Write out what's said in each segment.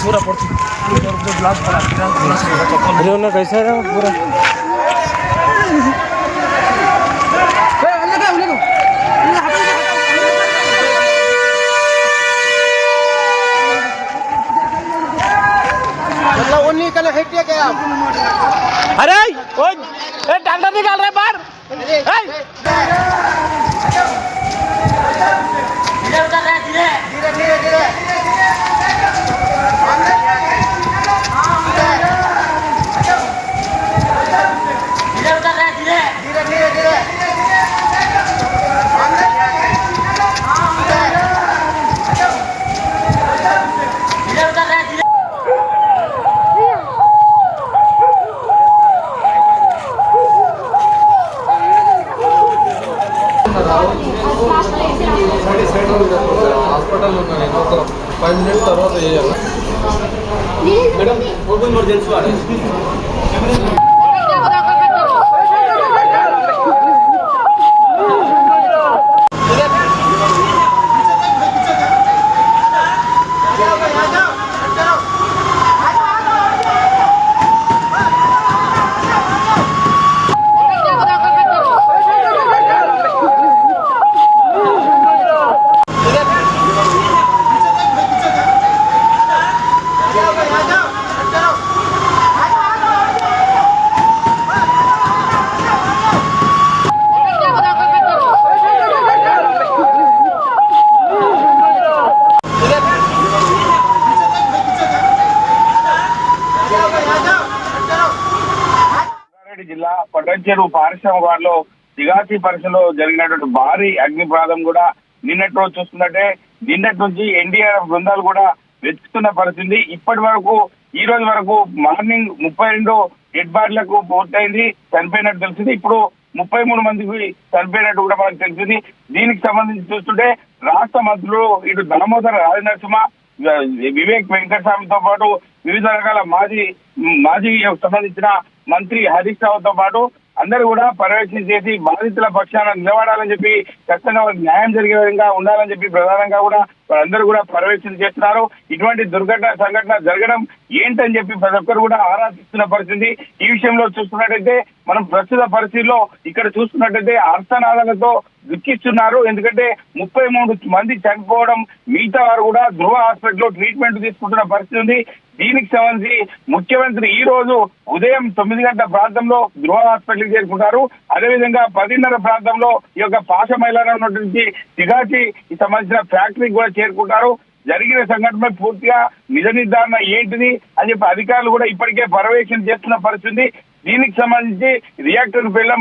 पूरा ग्लास पड़ा कैसा है पूरा मतलब वो निकल फेंकिए क्या आप? अरे ओए डंडा निकाल रहे बाहर धीरे धीरे హాస్పిటల్ ఉన్నాను నేను ఒక 5 మినిట్స్ తర్వాత చేయాలి మేడం ఓపెన్ ఎమర్జెన్సీ వాడే జిల్లా పటంచెరు పారిశ్రామిక వాడలో దిగాచి పరిసరలో జరిగినటువంటి భారీ అగ్ని ప్రమాదం కూడా నిన్నటి రోజు చూస్తున్నట్టే నిన్నటి నుంచి ఎన్డీఆర్ఎఫ్ బృందాలు కూడా వెతుకుతున్న పరిస్థితి. ఇప్పటి వరకు ఈ రోజు వరకు మార్నింగ్ 32 డెడ్ బాడీలకు పూర్తయింది, చనిపోయినట్టు తెలిసింది. ఇప్పుడు 33 మందికి చనిపోయినట్టు కూడా మనకు తెలిసింది. దీనికి సంబంధించి చూస్తుంటే రాష్ట్ర మంత్రులు ఇటు దామోదర రాజనరసింహ, వివేక్ వెంకటస్వామితో పాటు వివిధ రకాల మాజీ సంబంధించిన మంత్రి హరీష్ రావుతో పాటు అందరూ కూడా పర్యవేక్షణ చేసి బాధితుల పక్షాన నిలబడాలని చెప్పి ఖచ్చితంగా న్యాయం జరిగే విధంగా ఉండాలని చెప్పి ప్రధానంగా కూడా వాళ్ళందరూ కూడా పర్యవేక్షణ చేస్తున్నారు. ఇటువంటి సంఘటన జరగడం ఏంటని చెప్పి ప్రతి ఒక్కరు కూడా ఆరా తీస్తున్న పరిస్థితి. ఈ విషయంలో చూస్తున్నట్టయితే మనం ప్రస్తుత పరిస్థితిలో ఇక్కడ చూస్తున్నట్టయితే అర్థనాదాలతో దుఃఖిస్తున్నారు. ఎందుకంటే 33 మంది చనిపోవడం, మిగతా వారు కూడా ధృవ హాస్పిటల్లో ట్రీట్మెంట్ తీసుకుంటున్న పరిస్థితి ఉంది. దీనికి సంబంధించి ముఖ్యమంత్రి ఈ రోజు ఉదయం 9 గంటల ప్రాంతంలో ధృవ హాస్పిటల్కి చేరుకుంటారు. అదేవిధంగా 10:30 ప్రాంతంలో ఈ యొక్క పాశమైలారం ఉన్నటువంటి దిగాచి సంబంధించిన ఫ్యాక్టరీకి కూడా చేరుకుంటారు. జరిగిన సంఘటన పూర్తిగా నిజ నిర్ధారణ ఏంటిది అని చెప్పి అధికారులు కూడా ఇప్పటికే పర్యవేక్షణ చేస్తున్న పరిస్థితి. దీనికి సంబంధించి రియాక్టర్ ఫెయిల్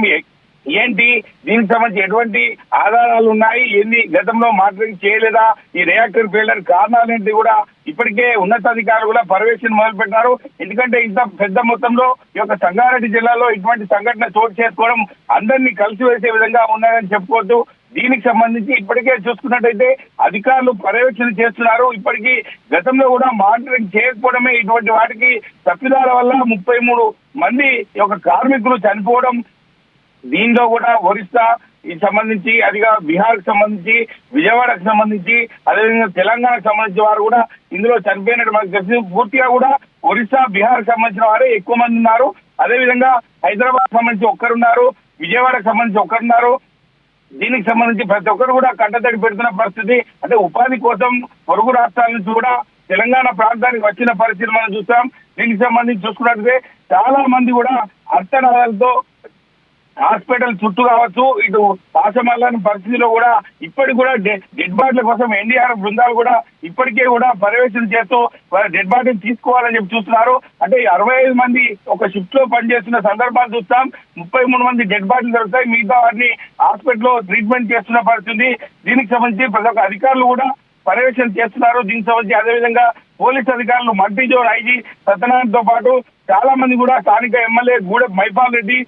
ఏంటి, దీనికి సంబంధించి ఎటువంటి ఆధారాలు ఉన్నాయి, ఎన్ని గతంలో మానిటరింగ్ చేయలేదా, ఈ రియాక్టర్ ఫెయిల్యూర్ కారణాలు ఏంటి కూడా ఇప్పటికే ఉన్నతాధికారులు కూడా పర్యవేక్షణ మొదలు పెట్టారు. ఎందుకంటే ఇంత పెద్ద మొత్తంలో ఈ యొక్క సంగారెడ్డి జిల్లాలో ఇటువంటి సంఘటన చోటు చేసుకోవడం అందరినీ కలిసివేసే విధంగా ఉన్నాయని చెప్పుకోవచ్చు. దీనికి సంబంధించి ఇప్పటికే చూసుకున్నట్టయితే అధికారులు పర్యవేక్షణ చేస్తున్నారు. ఇప్పటికీ గతంలో కూడా మానిటరింగ్ చేయకపోవడమే ఇటువంటి వాటికి తప్పిదాల వల్ల 33 మంది యొక్క కార్మికులు చనిపోవడం. దీనిలో కూడా ఒరిస్సా సంబంధించి, అదిగా బీహార్కి సంబంధించి, విజయవాడకు సంబంధించి, అదేవిధంగా తెలంగాణకు సంబంధించిన వారు కూడా ఇందులో చనిపోయినట్టు మనకు తెలిసింది. పూర్తిగా కూడా ఒరిస్సా, బీహార్కి సంబంధించిన వారే ఎక్కువ మంది ఉన్నారు. అదేవిధంగా హైదరాబాద్ సంబంధించి ఒక్కరున్నారు, విజయవాడకు సంబంధించి ఒక్కరున్నారు. దీనికి సంబంధించి ప్రతి ఒక్కరు కూడా కంటతడి పెడుతున్న పరిస్థితి. అంటే ఉపాధి కోసం పొరుగు రాష్ట్రాల నుంచి కూడా తెలంగాణ ప్రాంతానికి వచ్చిన పరిస్థితి మనం చూస్తాం. దీనికి సంబంధించి చూసుకున్నట్లయితే చాలా మంది కూడా అర్థనాదాలతో హాస్పిటల్ చుట్టూ కావచ్చు, ఇటు పాశమల్లాని పరిస్థితిలో కూడా ఇప్పటికి కూడా డెడ్ బాడీల కోసం ఎన్డీఆర్ఎఫ్ బృందాలు కూడా ఇప్పటికే కూడా పర్యవేక్షణ చేస్తూ డెడ్ బాడీని తీసుకోవాలని చెప్పి చూస్తున్నారు. అంటే 65 మంది ఒక షిఫ్ట్ లో పనిచేస్తున్న సందర్భాలు చూస్తాం. 33 మంది డెడ్ బాడీలు దొరుకుతాయి, మిగతా వారిని హాస్పిటల్లో ట్రీట్మెంట్ చేస్తున్న పరిస్థితి. దీనికి సంబంధించి ప్రతి ఒక్క అధికారులు కూడా పర్యవేక్షణ చేస్తున్నారు. దీనికి సంబంధించి అదేవిధంగా పోలీస్ అధికారులు మల్టీజోన్ ఐజీ సత్యనారాయణతో పాటు చాలా మంది కూడా స్థానిక ఎమ్మెల్యే గూడెం మైపాల్ రెడ్డి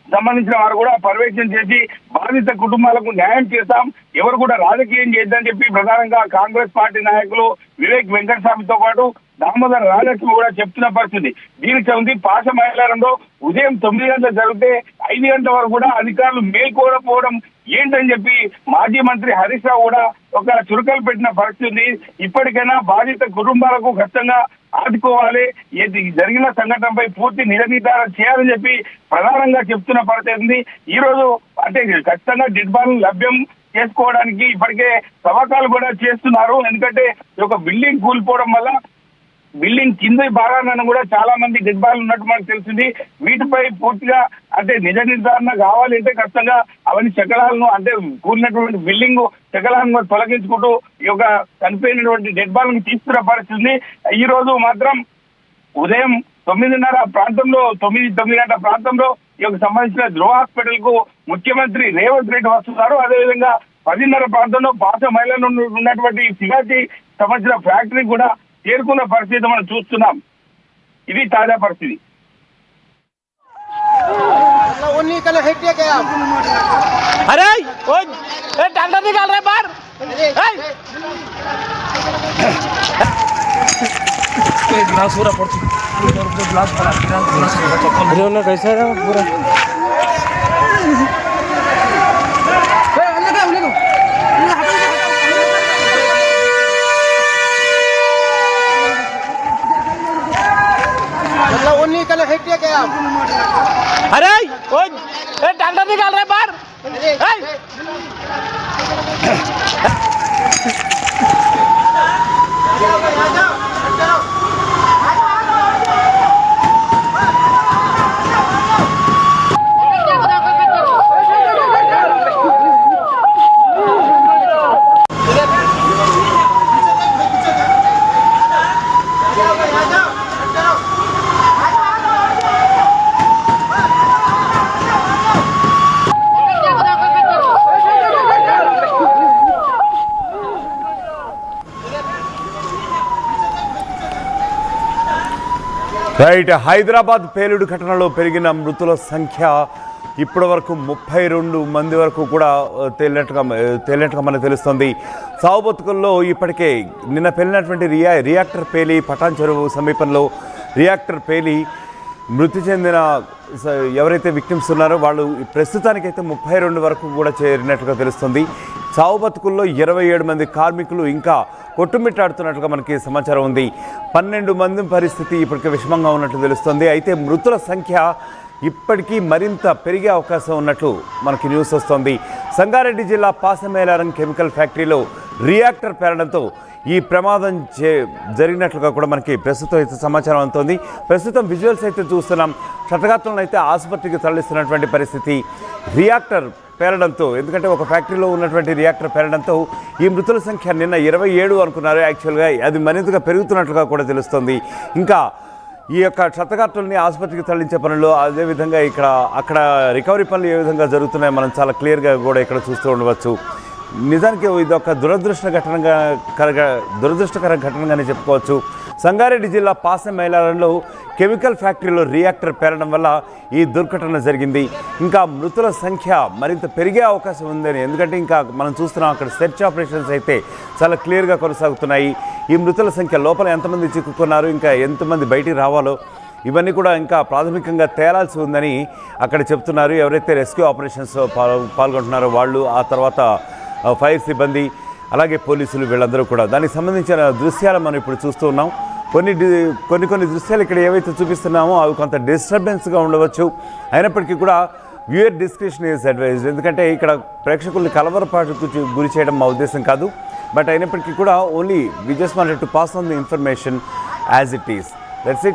సంబంధించిన వారు కూడా పర్యవేక్షణ చేసి బాధిత కుటుంబాలకు న్యాయం చేస్తాం, ఎవరు కూడా రాజకీయం చేద్దని చెప్పి ప్రధానంగా కాంగ్రెస్ పార్టీ నాయకులు వివేక్ వెంకటస్వామితో పాటు దామోదర రాజలక్ష్మి కూడా చెప్తున్న పరిస్థితి. దీనికి సంబంధించి పాశమైలారంలో ఉదయం 9 గంటలు జరిగితే 5 గంటల వరకు కూడా అధికారులు మేల్కోకపోవడం ఏంటని చెప్పి మాజీ మంత్రి హరీష్ రావు కూడా ఒక చురుకలు పెట్టిన పరిస్థితి ఉంది. ఇప్పటికైనా బాధిత కుటుంబాలకు ఖచ్చితంగా ఆదుకోవాలి, జరిగిన సంఘటనపై పూర్తి నిజనిర్ధారణ చేయాలని చెప్పి ప్రధానంగా చెప్తున్న పరిస్థితి ఉంది. ఈ రోజు అంటే ఖచ్చితంగా డెడ్ బాడీ లభ్యం చేసుకోవడానికి ఇప్పటికే తవ్వకాలు కూడా చేస్తున్నారు. ఎందుకంటే ఒక బిల్డింగ్ కూలిపోవడం వల్ల బిల్డింగ్ కింద భాగాలను కూడా చాలా మంది డెడ్ బాడీలు ఉన్నట్టు మనకు తెలిసింది. వీటిపై పూర్తిగా అంటే నిజ నిర్ధారణ కావాలంటే ఖచ్చితంగా అవన్నీ శకలాలను అంటే కూలినటువంటి బిల్డింగ్ శకలాలను తొలగించుకుంటూ ఈ యొక్క చనిపోయినటువంటి డెడ్ బాడీలను తీసుకున్న పరిస్థితి. ఈ రోజు మాత్రం ఉదయం 9:30 ప్రాంతంలో 9 గంటల ప్రాంతంలో ఈ యొక్క సంబంధించిన ధ్రువ హాస్పిటల్ కు ముఖ్యమంత్రి రేవంత్ రెడ్డి వస్తున్నారు. అదేవిధంగా 10:30 ప్రాంతంలో పాత మహిళలు ఉన్నటువంటి సిగాచి సంబంధించిన ఫ్యాక్టరీ కూడా చేరుకున్న పరిస్థితి మనం చూస్తున్నాం. ఇది తాజా పరిస్థితి. उन्हीं कल हटिया क्या आप? अरे ओए डंडा निकाल रहे बाहर। ग्लास पूरा पड़ चुका ग्लास पड़ा अरे उन्हें कैसा है पूरा उन्हीं कल हटिया क्या आप? अरे ओए डंडा निकाल रहे बाहर। రైట్. హైదరాబాద్ పేలుడు ఘటనలో పెరిగిన మృతుల సంఖ్య ఇప్పటి వరకు 32 మంది వరకు కూడా తేలినట్టుగా మనకు తెలుస్తుంది. సావు బతుకుల్లో ఇప్పటికే నిన్న పేలినటువంటి రియాక్టర్ పేలి పటాన్ చెరువు సమీపంలో రియాక్టర్ పేలి మృతి చెందిన ఎవరైతే విక్టిమ్స్ ఉన్నారో వాళ్ళు ప్రస్తుతానికైతే 32 వరకు కూడా చేరినట్టుగా తెలుస్తుంది. సావు బతుకుల్లో 27 మంది కార్మికులు ఇంకా కొట్టుమిట్టాడుతున్నట్టుగా మనకి సమాచారం ఉంది. 12 మంది పరిస్థితి ఇప్పటికే విషమంగా ఉన్నట్లు తెలుస్తుంది. అయితే మృతుల సంఖ్య ఇప్పటికీ మరింత పెరిగే అవకాశం ఉన్నట్లు మనకి న్యూస్ వస్తుంది. సంగారెడ్డి జిల్లా పాసమేలారం కెమికల్ ఫ్యాక్టరీలో రియాక్టర్ పేలడంతో ఈ ప్రమాదం జరిగినట్లుగా కూడా మనకి ప్రస్తుతం అయితే సమాచారం అందుతోంది. ప్రస్తుతం విజువల్స్ అయితే చూస్తున్నాం. క్షతగాత్రులను అయితే ఆసుపత్రికి తరలిస్తున్నటువంటి పరిస్థితి. రియాక్టర్ పేలడంతో, ఎందుకంటే ఒక ఫ్యాక్టరీలో ఉన్నటువంటి రియాక్టర్ పేలడంతో ఈ మృతుల సంఖ్య నిన్న 27 అనుకున్నారు. యాక్చువల్గా అది మరింతగా పెరుగుతున్నట్లుగా కూడా తెలుస్తుంది. ఇంకా ఈ యొక్క క్షతగాత్రుల్ని ఆసుపత్రికి తరలించే పనులు, అదేవిధంగా అక్కడ రికవరీ పనులు ఏ విధంగా జరుగుతున్నాయో మనం చాలా క్లియర్గా కూడా ఇక్కడ చూస్తూ ఉండవచ్చు. నిజానికి ఇది ఒక దురదృష్టకర ఘటనగానే చెప్పుకోవచ్చు. సంగారెడ్డి జిల్లా పాసమేలారంలో కెమికల్ ఫ్యాక్టరీలో రియాక్టర్ పేలడం వల్ల ఈ దుర్ఘటన జరిగింది. ఇంకా మృతుల సంఖ్య మరింత పెరిగే అవకాశం ఉందని, ఎందుకంటే ఇంకా మనం చూస్తున్నాం అక్కడ సెర్చ్ ఆపరేషన్స్ అయితే చాలా క్లియర్గా కొనసాగుతున్నాయి. ఈ మృతుల సంఖ్య లోపల ఎంతమంది చిక్కుకున్నారు, ఇంకా ఎంతమంది బయటికి రావాలో ఇవన్నీ కూడా ఇంకా ప్రాథమికంగా తేలాల్సి ఉందని అక్కడ చెప్తున్నారు. ఎవరైతే రెస్క్యూ ఆపరేషన్స్ పాల్గొంటున్నారో వాళ్ళు, ఆ తర్వాత ఫైర్ సిబ్బంది, అలాగే పోలీసులు, వీళ్ళందరూ కూడా దానికి సంబంధించిన దృశ్యాలు మనం ఇప్పుడు చూస్తూ ఉన్నాం. కొన్ని దృశ్యాలు ఇక్కడ ఏవైతే చూపిస్తున్నామో అవి కొంత డిస్టర్బెన్స్గా ఉండవచ్చు. అయినప్పటికీ కూడా వ్యూయర్ డిస్క్రిప్షన్ ఈజ్ అడ్వైజ్డ్. ఎందుకంటే ఇక్కడ ప్రేక్షకుల్ని కలవరపాటుకు గురి చేయడం మా ఉద్దేశం కాదు. బట్ అయినప్పటికీ కూడా only we just wanted to pass on the information as it is. That's it.